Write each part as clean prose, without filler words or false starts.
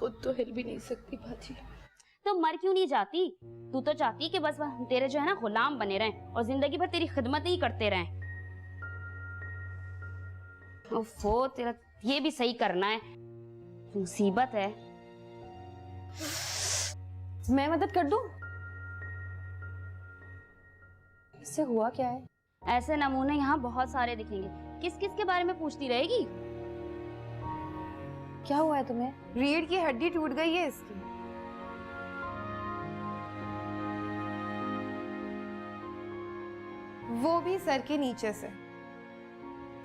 खुद तो हिल भी नहीं सकती भाजी। तो मर क्यों नहीं जाती? तू तो चाहती कि बस तेरे जो है ना गुलाम बने रहें और जिंदगी भर तेरी खिदमत ही करते रहें। ओफो, तेरा ये भी सही करना है, मुसीबत है। मैं मदद कर दूं? इससे हुआ क्या है? ऐसे नमूने यहाँ बहुत सारे दिखेंगे, किस किस के बारे में पूछती रहेगी? क्या हुआ है तुम्हें? रीढ़ की हड्डी टूट गई है इसकी। वो भी सर के नीचे से।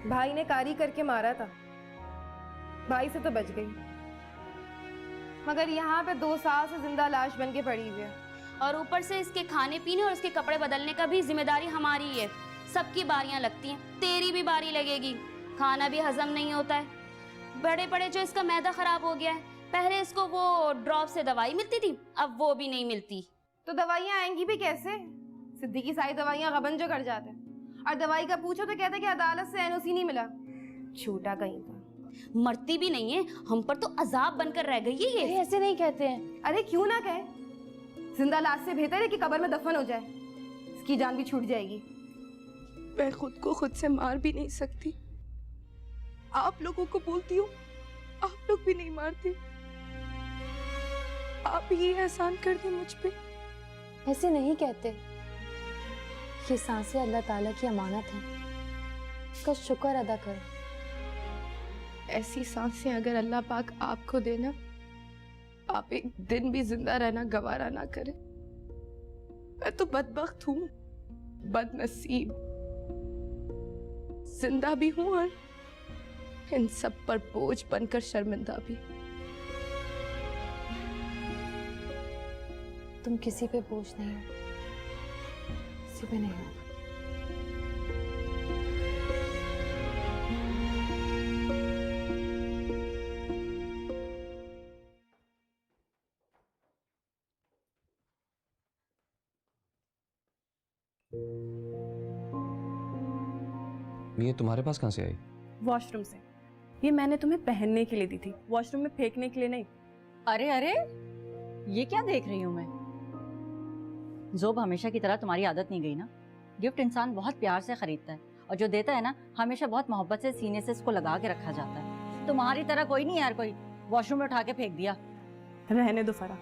भाई ने कारी करके मारा था, भाई से तो बच गई, मगर यहाँ पे 2 साल से जिंदा लाश बन के पड़ी हुई है। और ऊपर से इसके खाने पीने और इसके कपड़े बदलने का भी जिम्मेदारी हमारी है। सबकी बारियां लगती हैं, तेरी भी बारी लगेगी। खाना भी हजम नहीं होता है, बड़े बड़े जो इसका मैदा खराब हो गया है। पहले इसको वो ड्रॉप से दवाई मिलती थी, अब वो भी नहीं मिलती। तो दवाइयाँ आएंगी भी कैसे? सिद्दीकी की सारी दवाइयाँ गबन जो कर जाते, और दवाई का पूछो तो कहते कि अदालत से एनओसी नहीं मिला। झूठा कहीं था। मरती भी नहीं है, हम पर तो अजाब बनकर रह गई है ये। ऐसे नहीं कहते हैं। अरे क्यों ना कहे, जिंदा लाश से बेहतर है कि कब्र में दफन हो जाए, इसकी जान भी छूट जाएगी। मैं खुद को खुद से मार भी नहीं सकती, आप लोगों को बोलती हूँ, आप लोग भी नहीं मारते। आप ही एहसान कर दें मुझ पे। ऐसे नहीं कहते, ये सांसें अल्लाह ताला की अमानत है, उसका शुक्र अदा करो। ऐसी सांसें अगर अल्लाह पाक आपको देना, आप एक दिन भी जिंदा रहना गवारा ना करें। मैं तो बदबख्त हूँ, बदनसीब, जिंदा भी हूँ और इन सब पर बोझ बनकर शर्मिंदा भी। तुम किसी पे बोझ नहीं हो, किसी पे नहीं हो। ये तुम्हारे पास कहाँ से आई? वॉशरूम से। ये मैंने तुम्हें पहनने के लिए दी थी, वॉशरूम में फेंकने के लिए नहीं। अरे अरे, ये क्या देख रही हूँ मैं? जोब, हमेशा की तरह तुम्हारी आदत नहीं गई ना। गिफ्ट इंसान बहुत प्यार से खरीदता है और जो देता है ना, हमेशा बहुत मोहब्बत से सीने से इसको लगा के रखा जाता है। तुम्हारी तरह कोई नहीं यार, कोई वॉशरूम में उठा के फेंक दिया। रहने दो फरा,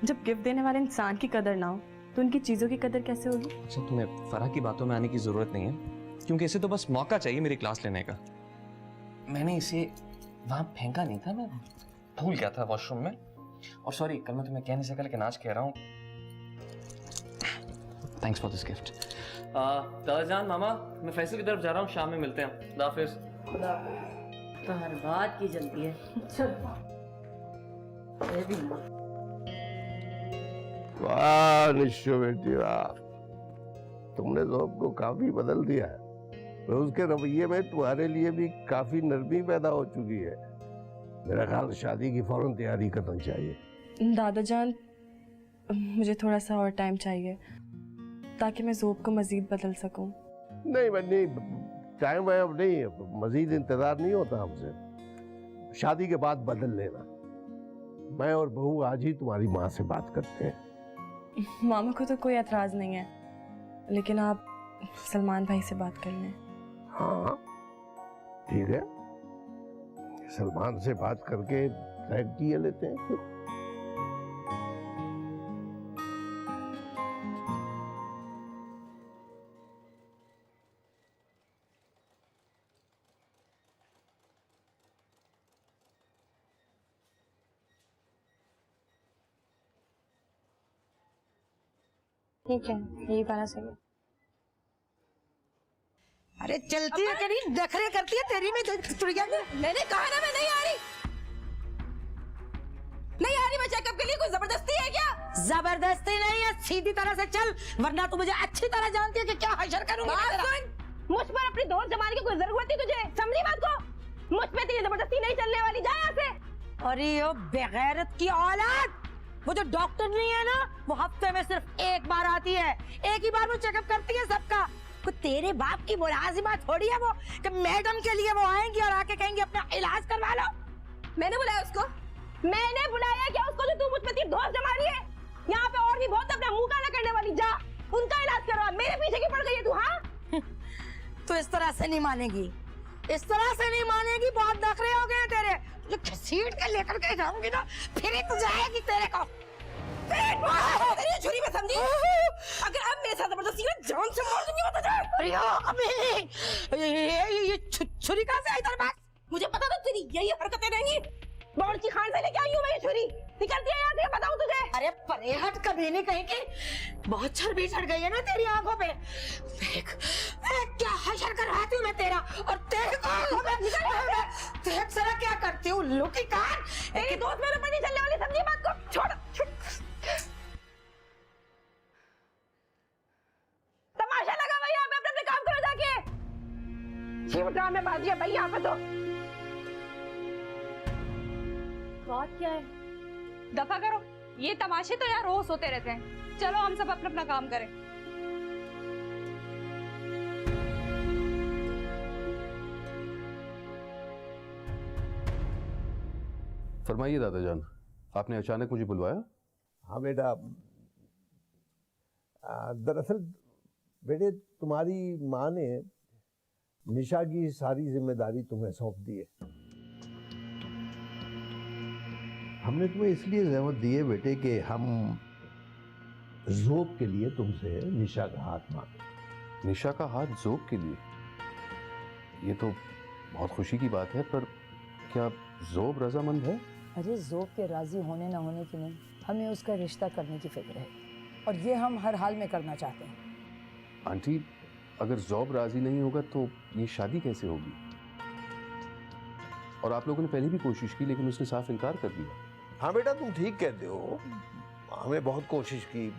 जब गिफ्ट देने वाले इंसान की कदर ना हो तो उनकी चीजों की कदर कैसे होगी? अच्छा, तुम्हें फराह की बातों में आने की जरूरत नहीं है, क्योंकि इसे तो बस मौका चाहिए मेरी क्लास लेने का। मैंने इसे वहां फेंका नहीं था, मैं भूल गया था वॉशरूम में। और सॉरी, कल मैं तुम्हें कह नहीं सका, लेकिन आज कह रहा हूँ। Thanks for this gift. दादाजान, मामा, मैं फैसल की तरफ जा रहा हूँ, शाम में मिलते हैं। खुदा हाफिज। तो हर बात की जल्दी है। वाह निश्चय बेटी वाह, तुमने जोब को काफी बदल दिया है। तो उसके रवैये में तुम्हारे लिए भी काफी नरमी पैदा हो चुकी है। मेरा ख्याल शादी की फौरन तैयारी करना चाहिए। दादाजान, मुझे थोड़ा सा और टाइम चाहिए ताकि मैं जोब को मजीद बदल सकूं। नहीं बन्नी, टाइम है अब नहीं, मजीद इंतजार नहीं होता हमसे। शादी के बाद बदल लेना। मैं और बहू आज ही तुम्हारी माँ से बात करते हैं। मामा को तो कोई एतराज नहीं है, लेकिन आप सलमान भाई से बात कर लें। हाँ ठीक है, सलमान से बात करके डायरेक्ट किए लेते हैं फिर। ठीक है, यही वाला सही है। अरे चलती है कहीं नखरे करती है तेरी में चुड़िया में। मैंने कहा ना मैं नहीं आ रही, नहीं आ रही मैं चेकअप के लिए। कोई जबरदस्ती है क्या? जबरदस्ती नहीं है, सीधी तरह से चल, वरना तू मुझे अच्छी तरह जानती है कि क्या हशर करूंगी। मुझ पर अपनी दोस्त जमाने की कोई जरूरत थी तुझे? समझी बात को? मुझ पे तेरी जबरदस्ती नहीं चलने वाली, जा यहाँ से। अरे ओ बेगैरत की औलाद, वो जो डॉक्टर नहीं है ना, वो हफ्ते में सिर्फ एक बार आती है, एक ही बार वो चेकअप करती है सबका। को तेरे बाप की मुलाजिमा थोड़ी है वो कि मैडम के लिए वो आएंगी और आके कहेंगे अपना इलाज करवा लो। मैंने बुलाया उसको, मैंने बुलाया क्या उसको जो तू मुझ पे धौंस जमा रही है? यहाँ पे और भी बहुत अपना मुंह काला करने वाली, जा उनका इलाज करवा, मेरे पीछे क्यों पड़ गई है तू? हाँ तू इस तरह से नहीं मानेगी, इस तरह से नहीं मानेगी। बहुत नखरे हो गए तेरे, जो घसीट के लेकर के जाऊंगी ना, फिर ही तू जाएगी तेरे को। तेरी छुरी में समझी? अगर अब मेरे साथ जबरदस्ती ना जान से मार दूंगी मैं तुझे। अरे अबे ये छुरी कहाँ से आई तेरे पास? मुझे पता था तेरी यही हरकतें रहेंगी। बावर्ची खान से लेके आई हूँ मैं ये छुरी, निकल दिया यहाँ से, बताऊँ तुझे? अरे परे हट, कभी नहीं कहीं की बहुत चर्बी चढ़ गई है ना तेरी आंखों पे। देख क्या हशर करवाती हूँ मैं तेरा, और तेरे को देख जरा क्या करती हूँ। लुकी कार, तेरी दोस्त मेरे ऊपर नहीं चलने वाली, समझी बात को? छोड़ तमाशा लगा हुआ यहाँ पे, अपने अपने काम करो जाके। चिमटा में बाजिया भाई यहाँ पे तो। बात क्या है? दफा करो, ये तमाशे तो यार रोज होते रहते हैं। चलो हम सब अपना अपना काम करें। फरमाइए दादाजान, आपने अचानक मुझे बुलवाया? हाँ बेटा, दरअसल बेटे तुम्हारी माँ ने निशा की सारी जिम्मेदारी तुम्हें सौंप दी है। हमने तुम्हें इसलिए जहमत दी है बेटे कि हम जोब के लिए तुमसे निशा का हाथ मांगे। निशा का हाथ जोब के लिए? ये तो बहुत खुशी की बात है, पर क्या जोब रजामंद है? अरे जोब के राजी होने ना होने की नहीं, हमें उसका रिश्ता करने की फिक्र है, और ये हम हर हाल में करना चाहते हैं। आंटी, अगर जोब राजी नहीं होगा तो ये शादी कैसे होगी? और आप लोगों ने पहले भी कोशिश की, लेकिन उसने साफ इनकार कर दिया। हाँ बेटा, तुम ठीक कहते हो, हमें बहुत कोशिश की,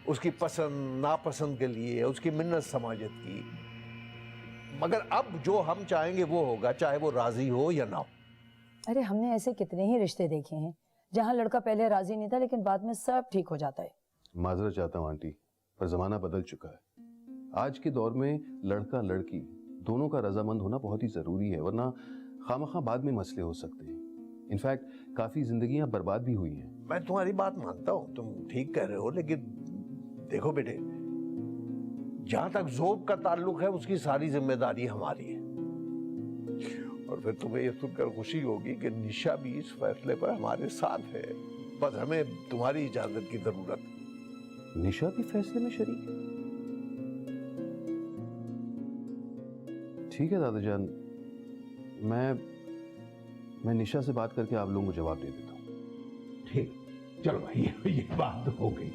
उसकी पसंद नापसंद के लिए उसकी मिन्नत समाजत की, मगर अब जो हम चाहेंगे वो होगा, चाहे वो राजी हो या ना हो। अरे हमने ऐसे कितने ही रिश्ते देखे हैं जहाँ लड़का पहले राजी नहीं था, लेकिन बाद में सब ठीक हो जाता है। माजरत चाहता हूँ आंटी, पर जमाना बदल चुका है। आज के दौर में लड़का लड़की दोनों का रजामंद होना बहुत ही जरूरी है, वरना खामखा बाद में मसले हो सकते हैं। इनफैक्ट काफी जिंदगियां बर्बाद भी हुई हैं। मैं तुम्हारी बात मानता हूँ, तुम ठीक कह रहे हो, लेकिन देखो बेटे, जहां तक जोब का ताल्लुक है उसकी सारी जिम्मेदारी हमारी है, और फिर तुम्हें ये सुनकर खुशी होगी कि निशा भी इस फैसले पर हमारे साथ है। बस हमें तुम्हारी इजाजत की जरूरत है। निशा भी फैसले में शरीक है? ठीक है दादाजान, मैं निशा से बात करके आप लोगों को जवाब दे देता हूँ। ठीक, चलो भाई, ये बात हो गई।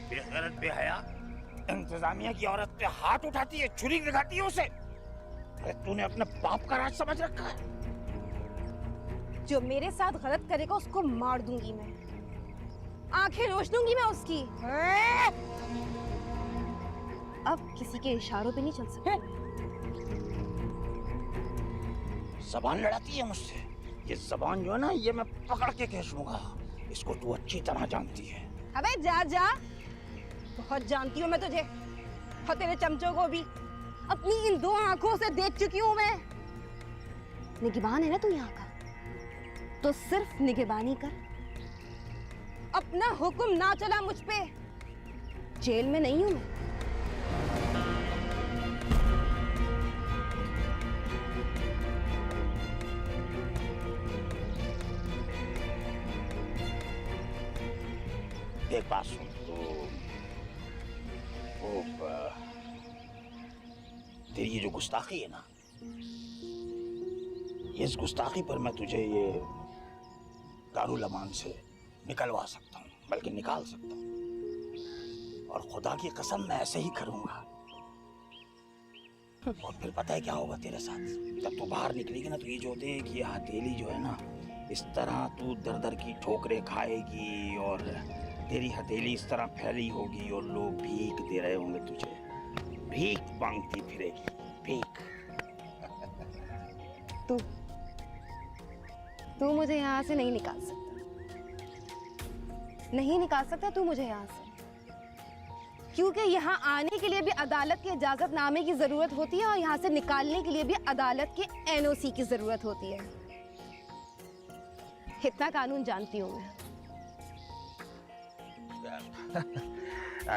बेगैरत बेहया इंतजामिया की औरत पे हाथ उठाती है, छुरी दिखाती है उसे। अरे तूने अपने बाप का राज समझ रखा है। जो मेरे साथ गलत करेगा उसको मार दूंगी मैं, आंखें नोच दूंगी मैं उसकी। अब किसी के इशारों पे नहीं चल सकते। जबान लड़ाती है मुझसे, ये जबान जो है ना, ये मैं पकड़ के खींच लूंगा। इसको तू अच्छी तरह जानती है। अबे जा जा, बहुत जानती हूँ मैं तुझे और तेरे चमचों को भी। अपनी इन दो आंखों से देख चुकी हूँ मैं। निगहबान है ना तू यहाँ का, तो सिर्फ निगहबानी कर, अपना हुक्म ना चला मुझ पे। जेल में नहीं हूँ मैं। एक बात सुन, तेरी ये जो गुस्ताखी है ना, ये इस गुस्ताखी पर मैं तुझे ये दारुल अमान से निकलवा सकता हूँ, बल्कि निकाल सकता हूँ, और खुदा की कसम मैं ऐसे ही करूंगा। और फिर पता है क्या होगा तेरे साथ? जब तू बाहर निकलेगी ना, तो ये जो देख, ये हथेली जो है ना, इस तरह तू दर दर की ठोकरें खाएगी और तेरी हथेली इस तरह फैली होगी और लोग भीख दे रहे होंगे तुझे, भीख मांगती फिरेगी, भीख। तू मुझे यहाँ से नहीं निकाल सकता, नहीं निकाल सकता तू मुझे यहाँ से, क्योंकि यहाँ आने के लिए भी अदालत के इजाजतनामे की जरूरत होती है और यहाँ से निकालने के लिए भी अदालत के एनओसी की जरूरत होती है। इतना कानून जानती हूँ मैं।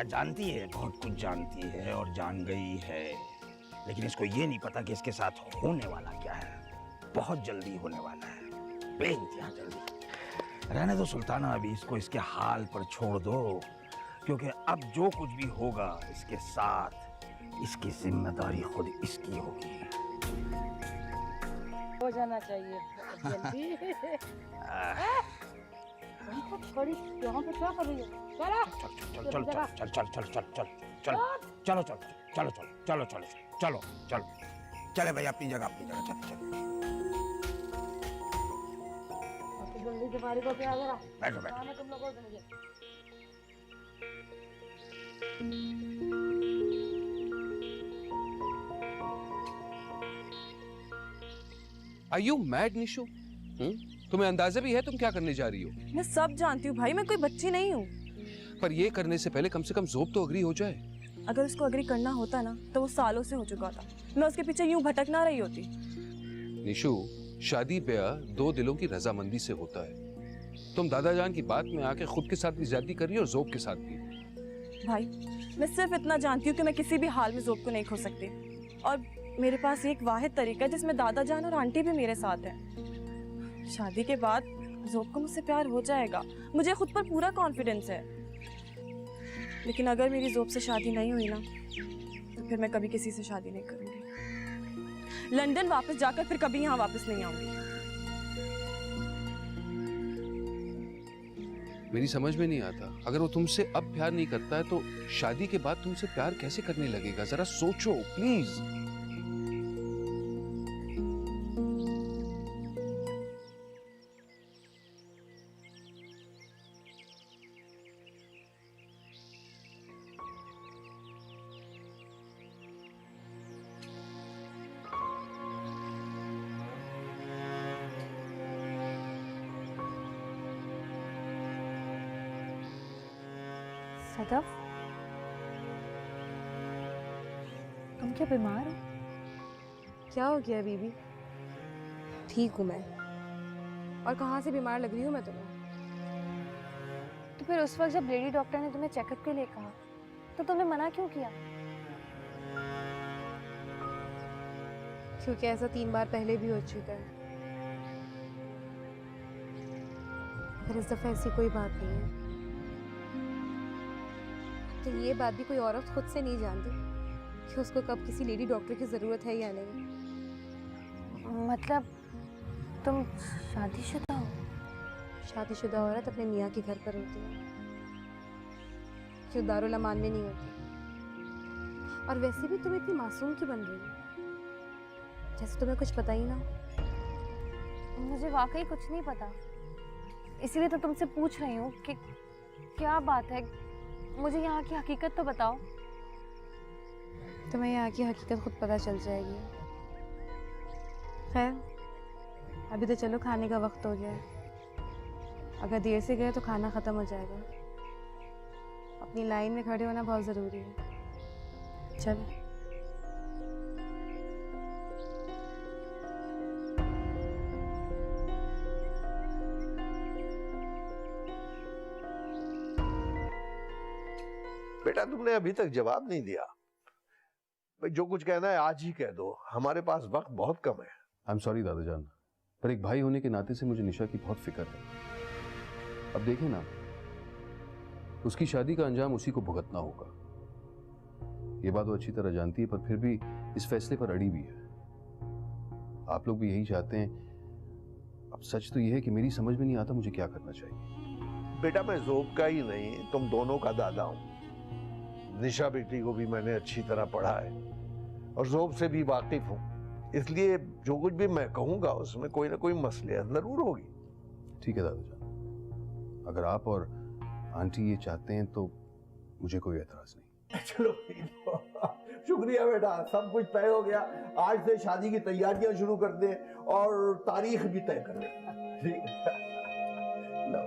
जानती है, बहुत कुछ जानती है और जान गई है, लेकिन इसको ये नहीं पता कि इसके साथ होने वाला क्या है। बहुत जल्दी होने वाला है, बेइंतहा जल्दी। रहने दो सुल्ताना, अभी इसको इसके हाल पर छोड़ दो, क्योंकि अब जो कुछ भी होगा इसके साथ, इसकी जिम्मेदारी खुद इसकी होगी। हो जाना चाहिए जल्दी। खड़ी यहाँ पे क्या कर रही हो? चल चल चल चल चल चल चल चल चल चलो चलो चलो चलो चलो चलो चलो चले भाई, अपनी जगह चल चल। जल्दी से बारी को पे आ जरा। बैठो बैठो। तुम लोगों को Are you mad, निशु? तुम्हें अंदाजा भी है तुम क्या करने जा रही हो? मैं सब जानती हूँ भाई, मैं कोई बच्ची नहीं हूँ। पर ये करने से पहले कम से कम ज़ोब तो अग्री हो जाए। अगर उसको अग्री करना होता ना तो वो सालों से हो चुका था, मैं उसके पीछे यूं भटक ना रही होती। निशु, शादी ब्याह दो दिलों की रजामंदी से होता है। तुम दादा जान की बात में आके खुद के साथ भी ज्यादती कर रही हो और ज़ोब के साथ भी। भाई मैं सिर्फ इतना जानती हूँ कि मैं किसी भी हाल में ज़ोब को नहीं खो सकती, और मेरे पास एक वाहिद तरीका है जिसमें दादा जान और आंटी भी मेरे साथ हैं। शादी के बाद ज़ोब को मुझसे प्यार हो जाएगा, मुझे खुद पर पूरा कॉन्फिडेंस है। लेकिन अगर मेरी ज़ोब से शादी नहीं हुई ना तो फिर मैं कभी किसी से शादी नहीं करूँगी। लंदन वापस जाकर फिर कभी यहाँ वापस नहीं आऊँगी। मेरी समझ में नहीं आता, अगर वो तुमसे अब प्यार नहीं करता है तो शादी के बाद तुमसे प्यार कैसे करने लगेगा? जरा सोचो प्लीज। सदफ, तुम क्या बीमार हो? क्या हो गया बीबी? ठीक हूँ मैं। और कहाँ से बीमार लग रही हूँ मैं तुम्हें? तो फिर उस वक्त जब लेडी डॉक्टर ने तुम्हें चेकअप के लिए कहा तो तुमने मना क्यों किया? क्योंकि ऐसा 3 बार पहले भी हो चुका है। पर इस दफा ऐसी कोई बात नहीं है। तो ये बात भी कोई औरत खुद से नहीं जानती कि उसको कब किसी लेडी डॉक्टर की जरूरत है या नहीं। मतलब तुम शादीशुदा हो? शादीशुदा औरत अपने मियाँ के घर पर होती है, क्यों दारुल अमान में नहीं होती। और वैसे भी तुम इतनी मासूम क्यों बन रही हो, जैसे तुम्हें कुछ पता ही ना हो। मुझे वाकई कुछ नहीं पता, इसीलिए तो तुमसे पूछ रही हूँ कि क्या बात है। मुझे यहाँ की हकीकत तो बताओ। तुम्हें यहाँ की हकीकत खुद पता चल जाएगी। खैर अभी तो चलो, खाने का वक्त हो गया है। अगर देर से गए तो खाना खत्म हो जाएगा। अपनी लाइन में खड़े होना बहुत ज़रूरी है। चलो। बेटा तुमने अभी तक जवाब नहीं दिया। भाई जो कुछ कहना है आज ही कह दो, हमारे पास वक्त बहुत कम है। आई एम सॉरी दादाजान, पर एक भाई होने के नाते से मुझे निशा की बहुत फिक्र है। अब देखें ना, उसकी शादी का अंजाम उसी को भुगतना होगा। ये बात वो अच्छी तरह जानती है, पर फिर भी इस फैसले पर अड़ी भी है। आप लोग भी यही चाहते हैं। अब सच तो यह है कि मेरी समझ में नहीं आता मुझे क्या करना चाहिए। बेटा मैं ज़ोब का ही नहीं, तुम दोनों का दादा हूं। निशा बेटी को भी मैंने अच्छी तरह पढ़ा है और ज़ोब से भी वाकिफ हूं, इसलिए जो कुछ भी मैं कहूंगा उसमें कोई ना कोई मसलियत जरूर होगी। ठीक है दादाजान, अगर आप और आंटी ये चाहते हैं तो मुझे कोई एतराज नहीं। चलो शुक्रिया बेटा, सब कुछ तय हो गया। आज से शादी की तैयारियां शुरू कर दें और तारीख भी तय कर दें। ठीक है। लो।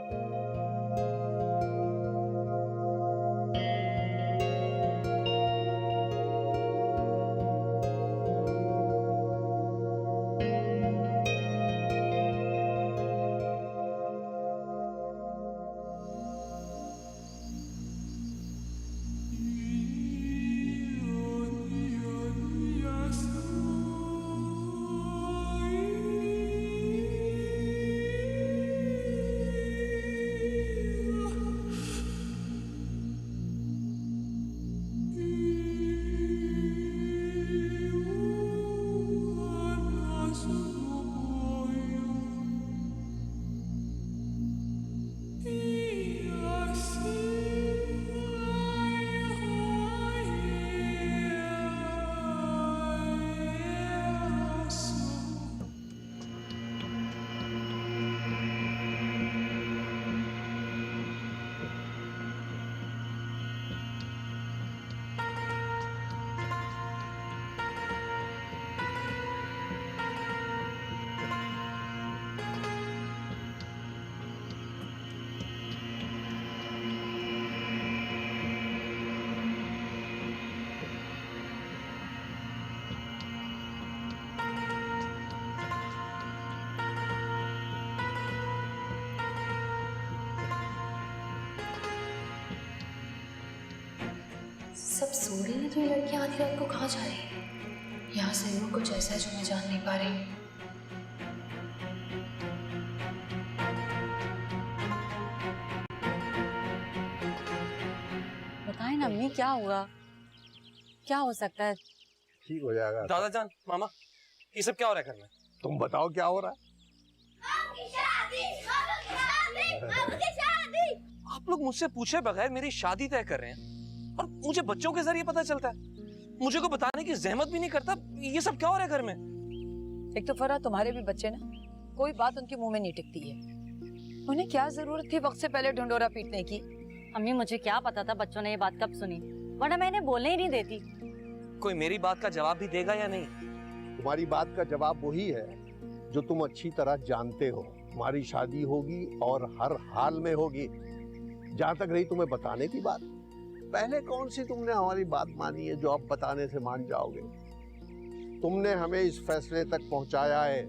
सब सो रही है तो ये लड़कियां आधी रात को कहाँ जा रही है? यहाँ से वो कुछ ऐसा है जो मैं जान नहीं पा रही। बताएं ना अम्मी, क्या हुआ? क्या हो सकता है? ठीक हो जाएगा। दादा जान, मामा, ये सब क्या हो रहा है घर में? तुम बताओ क्या हो रहा है? आप लोग मुझसे पूछे बगैर मेरी शादी तय कर रहे हैं और मुझे बच्चों के जरिए पता चलता है। मुझे को बताने की जहमत भी नहीं करता। ये सब क्या हो रहा है घर में? एक तो फरा तुम्हारे भी बच्चे ना, कोई बात उनके मुंह में नहीं टिकती है। उन्हें क्या जरूरत थी वक्त से पहले ढंडोरा पीटने की? अम्मी मुझे क्या पता था बच्चों ने ये बात कब सुनी, वरना मैं इन्हें बोलने ही नहीं देती। कोई मेरी बात का जवाब भी देगा या नहीं? तुम्हारी बात का जवाब वही है जो तुम अच्छी तरह जानते हो। तुम्हारी शादी होगी और हर हाल में होगी। जहाँ तक रही तुम्हें बताने की बात, पहले कौन सी तुमने हमारी बात मानी है जो अब बताने से मान जाओगे? तुमने हमें इस फैसले तक पहुंचाया है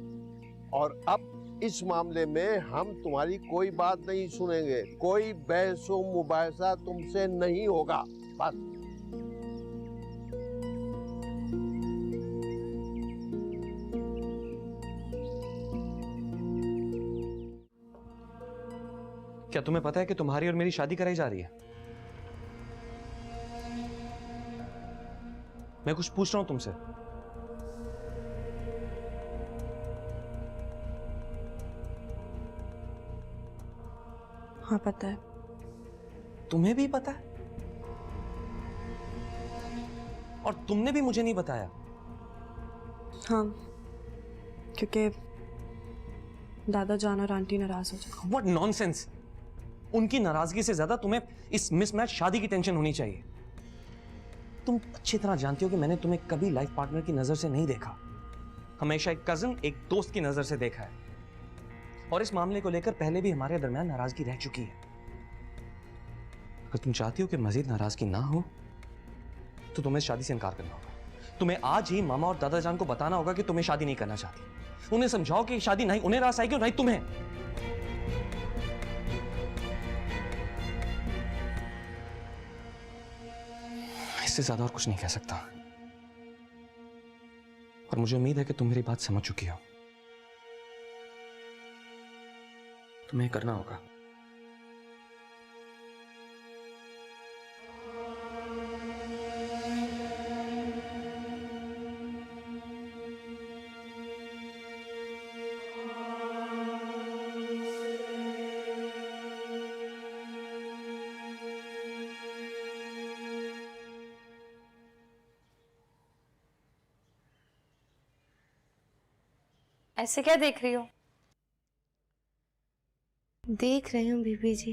और अब इस मामले में हम तुम्हारी कोई बात नहीं सुनेंगे। कोई बहसो मुबाहिसा तुमसे नहीं होगा। बस। क्या तुम्हें पता है कि तुम्हारी और मेरी शादी कराई जा रही है? मैं कुछ पूछ रहा हूं तुमसे। हाँ पता है। तुम्हें भी पता है? और तुमने भी मुझे नहीं बताया? हाँ, क्योंकि दादा जान और आंटी नाराज हो जाए। What nonsense! उनकी नाराजगी से ज्यादा तुम्हें इस मिसमैच शादी की टेंशन होनी चाहिए। तुम अच्छी तरह जानती हो कि मैंने तुम्हें कभी लाइफ पार्टनर की नजर से नहीं देखा। हमेशा एक कजिन, एक दोस्त की नजर से देखा है। और इस मामले को लेकर पहले भी हमारे दरमियान नाराजगी रह चुकी है। अगर तुम चाहती हो कि मजीद नाराजगी ना हो तो तुम्हें शादी से इनकार करना होगा। तुम्हें आज ही मामा और दादा जान को बताना होगा कि तुम्हें शादी नहीं करना चाहती। उन्हें समझाओ कि शादी नहीं उन्हें रास आएगी और नहीं तुम्हें। इससे ज्यादा और कुछ नहीं कह सकता। और मुझे उम्मीद है कि तुम मेरी बात समझ चुकी हो। तुम्हें करना होगा। ऐसे क्या देख रही हो? देख रही हूँ बीबी जी,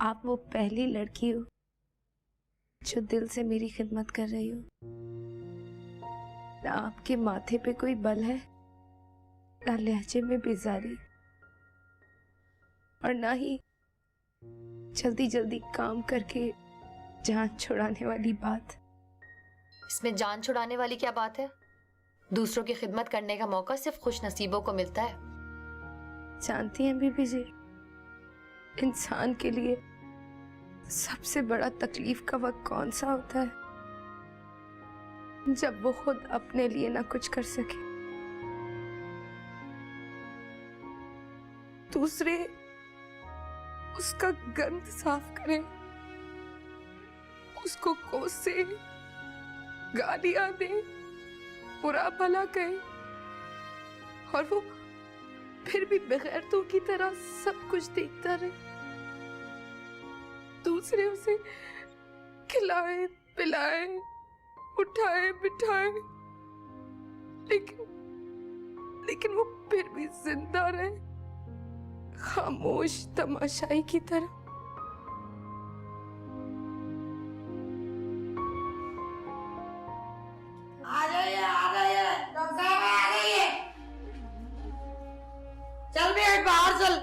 आप वो पहली लड़की हो जो दिल से मेरी खिदमत कर रही हो। ना आपके माथे पे कोई बल है, ना लहजे में बेजारी, और ना ही जल्दी जल्दी काम करके जान छुड़ाने वाली बात। इसमें जान छुड़ाने वाली क्या बात है? दूसरों की खिदमत करने का मौका सिर्फ खुश नसीबों को मिलता है। जानती हैं बीबी जी, इंसान के लिए सबसे बड़ा तकलीफ का वक्त कौन सा होता है? जब वो खुद अपने लिए ना कुछ कर सके, दूसरे उसका गंद साफ करें, उसको कोसे, गालियां दे, बुरा भला कहे, और वो फिर भी बेगैरतों की तरह सब कुछ देखता रहे। दूसरे उसे खिलाए पिलाए, उठाए बिठाए, लेकिन वो फिर भी जिंदा रहे, खामोश तमाशाई की तरह। आ जाइए डॉक्टर साहब आ जाइए। चल भी हट बाहर चल।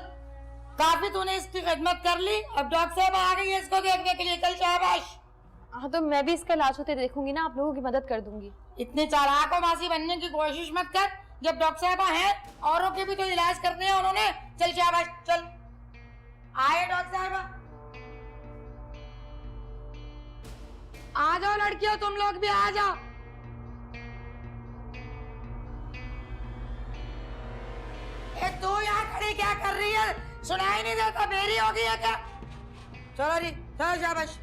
काफी तूने इसकी खिदमत कर ली, अब डॉक्टर साहब आ गई है इसको देखने के लिए। चल शाबाश। हाँ तो मैं भी इसका इलाज होते देखूंगी ना, आप लोगों की मदद कर दूंगी। इतनी चालाक और मासी बनने की कोशिश मत कर। जब डॉक्टर साहब हैं, औरों के भी तो इलाज करने हैं उन्होंने। चल शाबाश चल। आए डॉक्टर साहब, आ जाओ लड़कियों, तुम लोग भी आ जाओ। तू यहाँ खड़ी क्या कर रही है? सुनाई नहीं देता? मेरी हो गई है क्या? चलो जी, चलो शाबाश,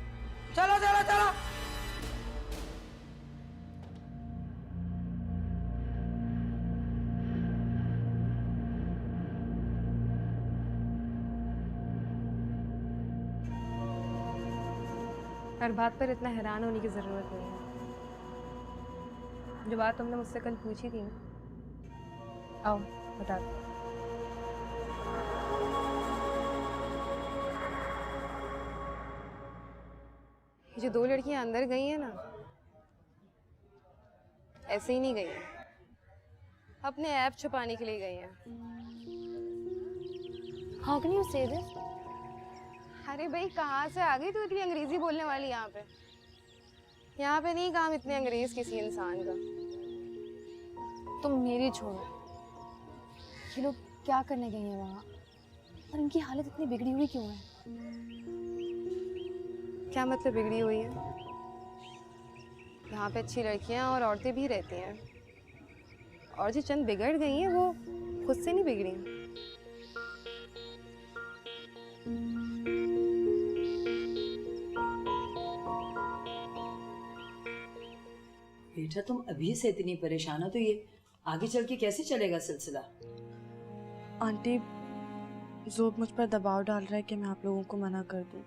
चलो चलो चलो। हर बात पर इतना हैरान होने की जरूरत नहीं है। जो बात तुमने मुझसे कल पूछी थी ना, आओ बता दो। ये जो दो लड़कियां अंदर गई हैं ना, ऐसे ही नहीं गई हैं, अपने ऐप छुपाने के लिए गई हैं। How can you say this? अरे भाई, कहाँ से आ गई तू इतनी अंग्रेजी बोलने वाली यहाँ पे? यहाँ पे नहीं काम इतने अंग्रेज किसी इंसान का। तुम मेरी छोड़ो, ये लोग क्या करने गई हैं वहाँ, और इनकी हालत इतनी बिगड़ी हुई क्यों है? क्या मतलब बिगड़ी हुई है? यहाँ पे अच्छी लड़कियाँ और औरतें भी रहती हैं, और जो चंद बिगड़ गई हैं वो खुद से नहीं बिगड़ी। बेटा तुम अभी से इतनी परेशान हो तो ये आगे चल के कैसे चलेगा सिलसिला? आंटी, ज़ोब मुझ पर दबाव डाल रहा है कि मैं आप लोगों को मना कर दूं।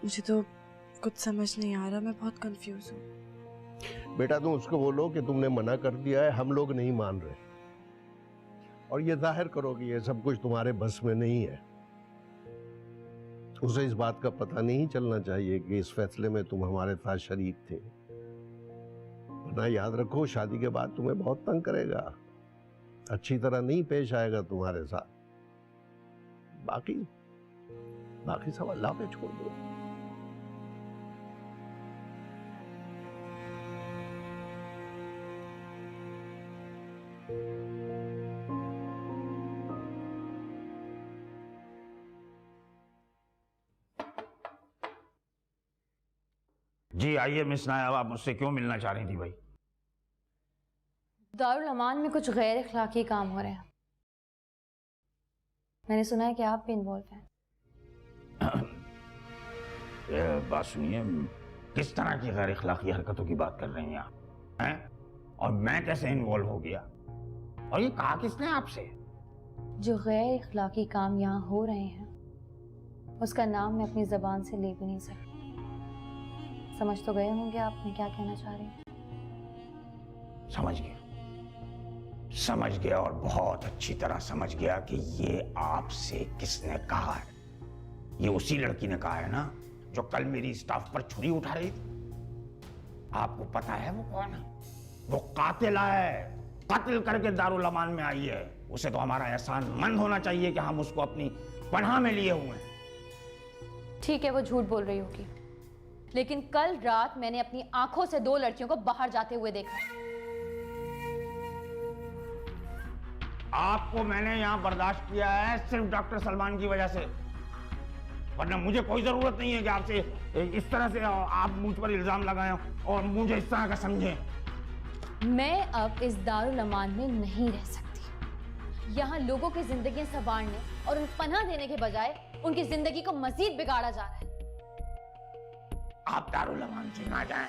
मुझे तो कुछ समझ नहीं आ रहा, मैं बहुत कंफ्यूज हूँ। बेटा तुम उसको बोलो कि तुमने मना कर दिया है, हम लोग नहीं मान रहे, और ये जाहिर करो कि ये सब कुछ तुम्हारे बस में नहीं है। उसे इस बात का पता नहीं चलना चाहिए कि इस फैसले में तुम हमारे साथ शरीक थे, वरना याद रखो शादी के बाद तुम्हें बहुत तंग करेगा, अच्छी तरह नहीं पेश आएगा तुम्हारे साथ। बाकी सब अल्लाह पे छोड़ दो। जी आइए मिस नायाब, आप मुझसे क्यों मिलना चाह रही थी भाई? दारुल अमान में कुछ गैर अखलाकी काम हो रहे हैं, मैंने सुना है कि आप भी इन्वॉल्व हैं। बात सुनिए, किस तरह की गैर अखलाकी हरकतों की बात कर रही हैं आप? हैं? और मैं कैसे इन्वॉल्व हो गया? और ये कहा किसने आपसे? जो गैर अखलाकी काम यहाँ हो रहे हैं उसका नाम मैं अपनी जबान से ले भी नहीं सकती। समझ तो गए होंगे आप मैं क्या कहना चाह रही हूँ। समझ गया और बहुत अच्छी तरह समझ गया कि ये आपसे किसने कहा है। ये उसी लड़की ने कहा है ना जो कल मेरी स्टाफ पर छुरी उठा रही थी। आपको पता है वो कौन है? वो कातिला है, कत्ल करके दारुल अमान में आई है। उसे तो हमारा एहसान मंद होना चाहिए कि हम उसको अपनी पनाह में लिए हुए हैं। ठीक है, वो झूठ बोल रही होगी, लेकिन कल रात मैंने अपनी आंखों से 2 लड़कियों को बाहर जाते हुए देखा। आपको मैंने यहाँ बर्दाश्त किया है सिर्फ डॉक्टर सलमान की वजह से, वरना मुझे कोई जरूरत नहीं है कि आपसे इस तरह से आप मुझ पर इल्जाम लगाएं और मुझे इस तरह का समझें। मैं अब इस दारुल अमान में नहीं रह सकती। यहाँ लोगों की जिंदगी संवारने और उन्हें पनाह देने के बजाय उनकी जिंदगी को मजीद बिगाड़ा जा रहा है। आप दारुल अमान से ना जाएं,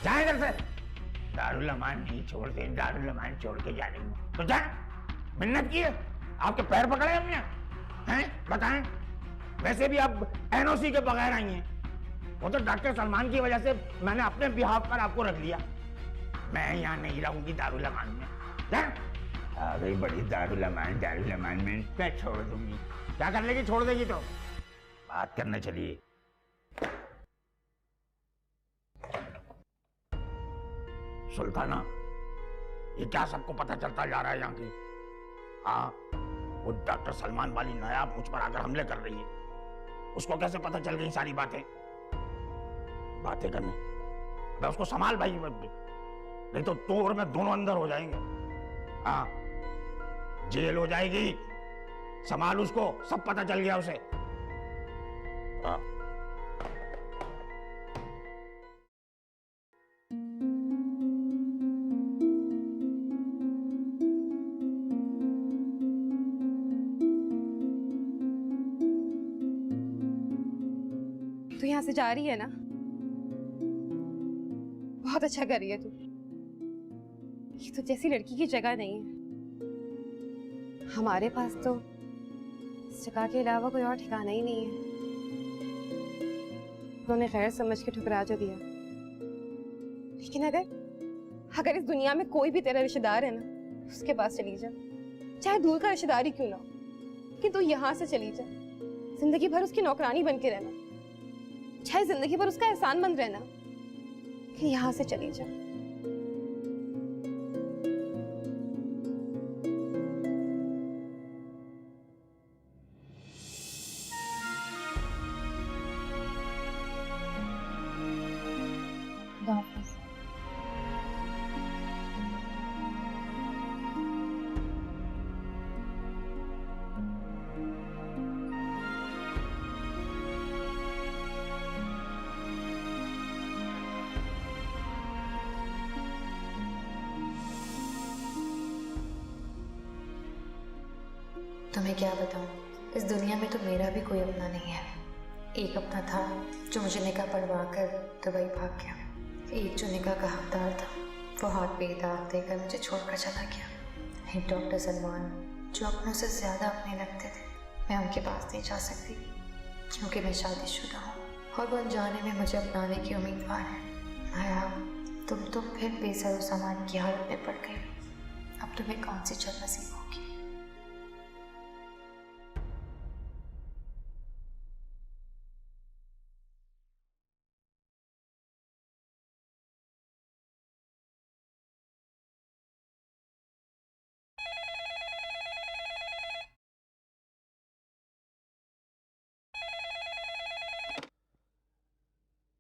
जाएं इधर से। दारुल अमान नहीं छोड़ते, दारुल अमान छोड़ के जा रही हूँ तो जाएं। मिन्नत की है, आपके पैर पकड़े हमने, हैं? बताएं। वैसे भी आप एनओसी के बगैर आई हैं। वो तो डॉक्टर सलमान की वजह से मैंने अपने बिहाफ पर आपको रख लिया। मैं यहाँ नहीं रहूंगी दारुल अमान में। आ गई बड़ी दारुल अमान में मैं छोड़ दूंगी। क्या कर लेगी? छोड़ देगी तो बात करने चलिए। सुल्ताना, ये क्या सबको पता चलता जा रहा है यहाँ की? हाँ, वो डॉक्टर सलमान वाली नायाब मुझ पर आकर हमले कर रही है। उसको कैसे पता चल गई सारी बातें करने? मैं उसको संभाल भाई, नहीं तो तू और मैं दोनों अंदर हो जाएंगे। हाँ, जेल हो जाएगी। संभाल उसको, सब पता चल गया उसे। हाँ। तू यहाँ से जा रही है ना? बहुत अच्छा कर रही है तू। ये तो जैसी लड़की की जगह नहीं है। हमारे पास तो इस जगह के अलावा कोई और ठिकाना ही नहीं है। उन्होंने खैर समझ के ठुकरा जो दिया, लेकिन अगर इस दुनिया में कोई भी तेरा रिश्तेदार है ना, उसके पास चली जा, चाहे दूर का रिश्तेदार ही क्यों ना हो, कि तू यहाँ से चली जा। जिंदगी भर उसकी नौकरानी बन के रहना, चाहे जिंदगी भर उसका एहसान मंद रहना, कि यहाँ से चली जा। तुम्हें क्या बताऊं, इस दुनिया में तो मेरा भी कोई अपना नहीं है। एक अपना था जो मुझे निकाह पढ़वा कर दुबई भाग गया। एक जो निकाह का हकदार था, वो हाथ पे दाग देकर मुझे छोड़कर चला गया। एक डॉक्टर सलमान जो अपनों से ज़्यादा अपने लगते थे, मैं उनके पास नहीं जा सकती क्योंकि मैं शादीशुदा हूँ और वो अनजाने में मुझे अपनाने की उम्मीदवार है। माया, तुम तो फिर बेसर सामान की हालत में पड़ गई। अब तुम्हें कौन सी जल नसीब होगी?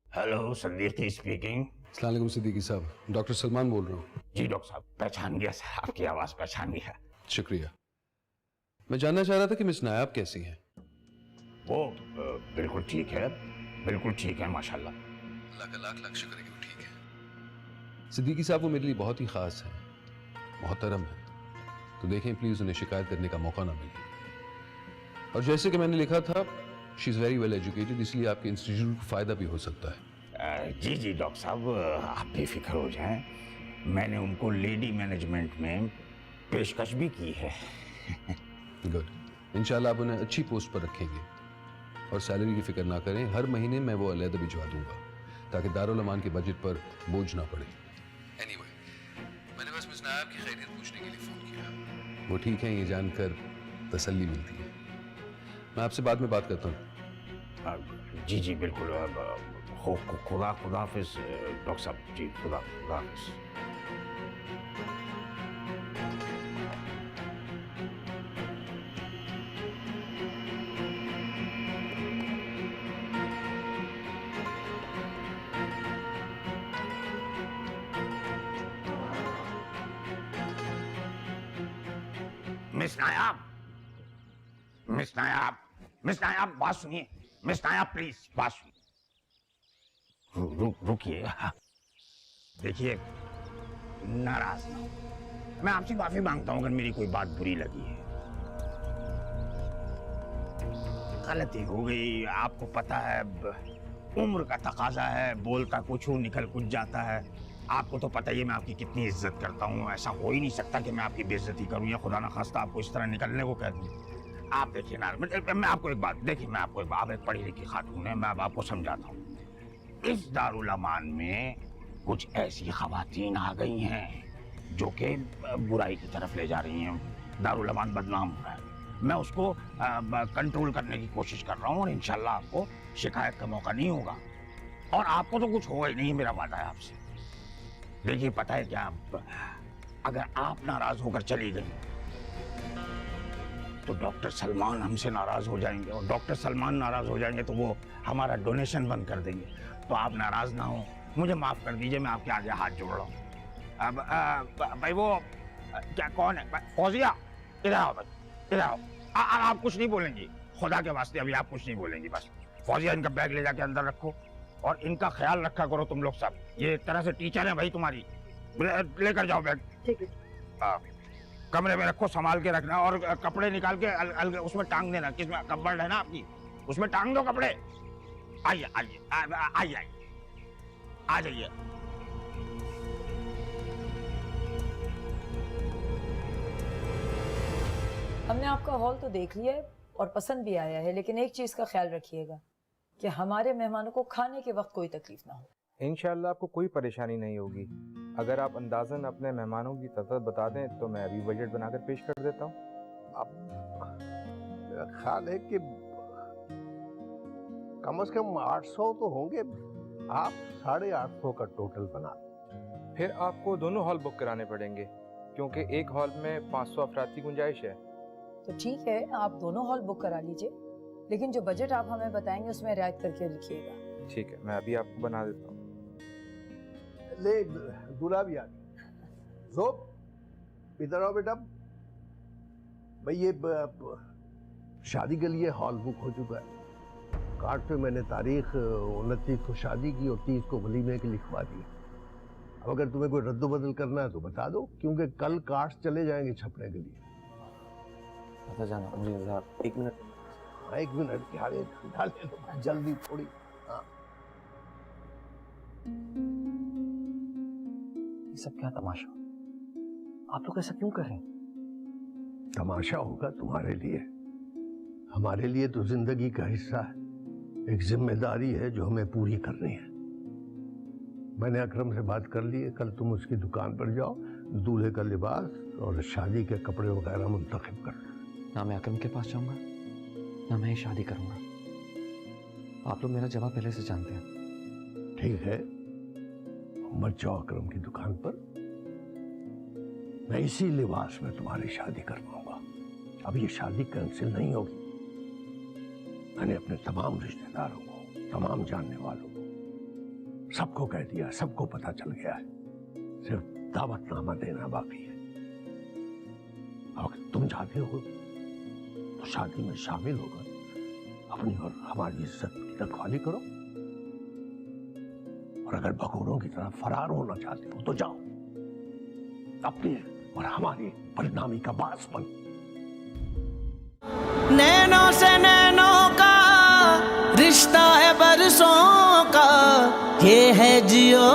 Hello, Siddiqui speaking. अस्सलाम वालेकुम सिद्दीकी साहब, डॉक्टर सलमान बोल रहा हूँ। जी डॉक्टर साहब, पहचान गया सर, आपकी आवाज़ पहचान गया। शुक्रिया। मैं जानना चाह रहा था कि मिस नायाब कैसी हैं? वो बिल्कुल ठीक है, बिल्कुल ठीक है माशाल्लाह। अल्लाह का लाख लाख शुक्र है कि वो ठीक है। सिद्दीकी साहब, वो मेरे लिए बहुत ही ख़ास है, मोहतरम है, तो देखें प्लीज़ उन्हें शिकायत करने का मौका ना मिले। और जैसे कि मैंने लिखा था, she is very well educated, इसलिए आपके इंस्टीट्यूट को फ़ायदा भी हो सकता है। जी जी डॉक्टर साहब, आप बेफिक्र हो जाएं। मैंने उनको लेडी मैनेजमेंट में पेशकश भी की है। गुड, इंशाल्लाह आप उन्हें अच्छी पोस्ट पर रखेंगे और सैलरी की फिक्र ना करें। हर महीने मैं वो अलहदा भिजवा दूंगा ताकि दारुल अमान के बजट पर बोझ ना पड़े। एनीवे, मैंने बस मिस नायाब की खैरियत पूछने के लिए फ़ोन किया। वो ठीक है ये जानकर तसल्ली मिलती है। मैं आपसे बाद में बात करता हूँ। जी जी बिल्कुल। खुदा हाफिज डॉक्टर साहब जी, खुदा हाफिज। मिस नायाब, मिस नायाब, मिस नायाब बात सुनिए। मिस नायाब प्लीज बात सुनिए। रुकिए। देखिए नाराज ना हो, मैं आपसे माफी मांगता हूं अगर मेरी कोई बात बुरी लगी है। गलती हो गई, आपको पता है उम्र का तकाजा है, बोलता कुछ हूं निकल कुछ जाता है। आपको तो पता ही है मैं आपकी कितनी इज्जत करता हूँ। ऐसा हो ही नहीं सकता कि मैं आपकी बेइज्जती करूँ या खुदा ना खास्ता आपको इस तरह निकलने को कह दूँ। आप देखिए ना, मैं आपको एक बात, देखिए मैं आपको एक बात, आप एक पढ़ी लिखी खातून है, मैं अब आपको समझाता हूँ। इस दारुल अमान में कुछ ऐसी खवातीन आ गई हैं जो कि बुराई की तरफ ले जा रही हैं। दारुल अमान बदनाम हो रहा है, मैं उसको कंट्रोल करने की कोशिश कर रहा हूँ और इंशाल्लाह आपको शिकायत का मौका नहीं होगा और आपको तो कुछ होगा ही नहीं, मेरा वादा है आपसे। देखिए पता है क्या, अगर आप नाराज होकर चली गई तो डॉक्टर सलमान हमसे नाराज हो जाएंगे और डॉक्टर सलमान नाराज हो जाएंगे तो वो हमारा डोनेशन बंद कर देंगे। तो आप नाराज ना हो, मुझे माफ कर दीजिए, मैं आपके आगे हाथ जोड़ रहा हूँ। अब भाई वो क्या कौन है, फौजिया इधर आओ भाई, इधर आओ। आप कुछ नहीं बोलेंगी, खुदा के वास्ते अभी आप कुछ नहीं बोलेंगी। बस फौजिया इनका बैग ले जाके अंदर रखो और इनका ख्याल रखा करो तुम लोग सब। ये एक तरह से टीचर है भाई तुम्हारी, लेकर जाओ बैग। ठीक है। कमरे में रखो, संभाल के रखना और कपड़े निकाल के उसमें टांग देना। किसमें कपबोर्ड है ना आपकी, उसमें टांग दो कपड़े। आइए आइए आइए आइए, आ जाइए। हमने आपका हॉल तो देख लिया है और पसंद भी आया है, लेकिन एक चीज़ का ख्याल रखिएगा कि हमारे मेहमानों को खाने के वक्त कोई तकलीफ ना हो। इंशाल्लाह आपको कोई परेशानी नहीं होगी। अगर आप अंदाज़न अपने मेहमानों की तादाद बता दें तो मैं अभी बजट बनाकर पेश कर देता हूँ। अब मेरा ख्याल है कि कम से कम 800 तो होंगे। आप 850 का टोटल बना। फिर आपको दोनों हॉल बुक कराने पड़ेंगे क्योंकि एक हॉल में 500 अफराद की गुंजाइश है। तो ठीक है, आप दोनों हॉल बुक करा लीजिए, लेकिन जो बजट आप हमें बताएंगे उसमें रियायत करके लिखिएगा। ठीक है, मैं अभी आपको बना देता हूँ। ले दूल्हा भी आ गया। ज़ोब इधर आओ बेटा। भाई ये शादी के लिए हॉल बुक हो चुका है। कार्ड पे मैंने तारीख 29 को शादी की और 30 को वलीमे की लिखवा दी। अब अगर तुम्हें कोई रद्द-बदल करना है तो बता दो, क्योंकि कल कार्ड्स चले जाएंगे छपने के लिए। पता जाना मुझे एक मिनट। हाँ, एक मिनट क्या ले लो, जल्दी थोड़ी। हाँ। ये सब क्या तमाशा, आप लोग ऐसा क्यों कर रहे हैं? तमाशा होगा तुम्हारे लिए, हमारे लिए तो जिंदगी का हिस्सा है, एक जिम्मेदारी है जो हमें पूरी करनी है। मैंने अकरम से बात कर ली है, कल तुम उसकी दुकान पर जाओ, दूल्हे का लिबास और शादी के कपड़े वगैरह मुंतखब कर। ना मैं अकरम के पास जाऊंगा ना मैं शादी करूंगा। आप लोग मेरा जवाब पहले से जानते हैं। ठीक है, मत जाओ अकरम की दुकान पर, मैं इसी लिबास में तुम्हारी शादी करवाऊंगा। अब ये शादी कैंसिल नहीं होगी। मैंने अपने तमाम रिश्तेदारों को, तमाम जानने वालों को, सबको कह दिया, सबको पता चल गया है। सिर्फ दावतनामा देना बाकी है। अगर तुम चाहते हो तो शादी में शामिल होकर अपनी और हमारी इज्जत की रखवाली करो, और अगर भगोड़ों की तरह फरार होना चाहते हो तो जाओ, अपनी और हमारी बदनामी का बास बन। नैनों से नैनों का रिश्ता है बरसों का, ये है जियो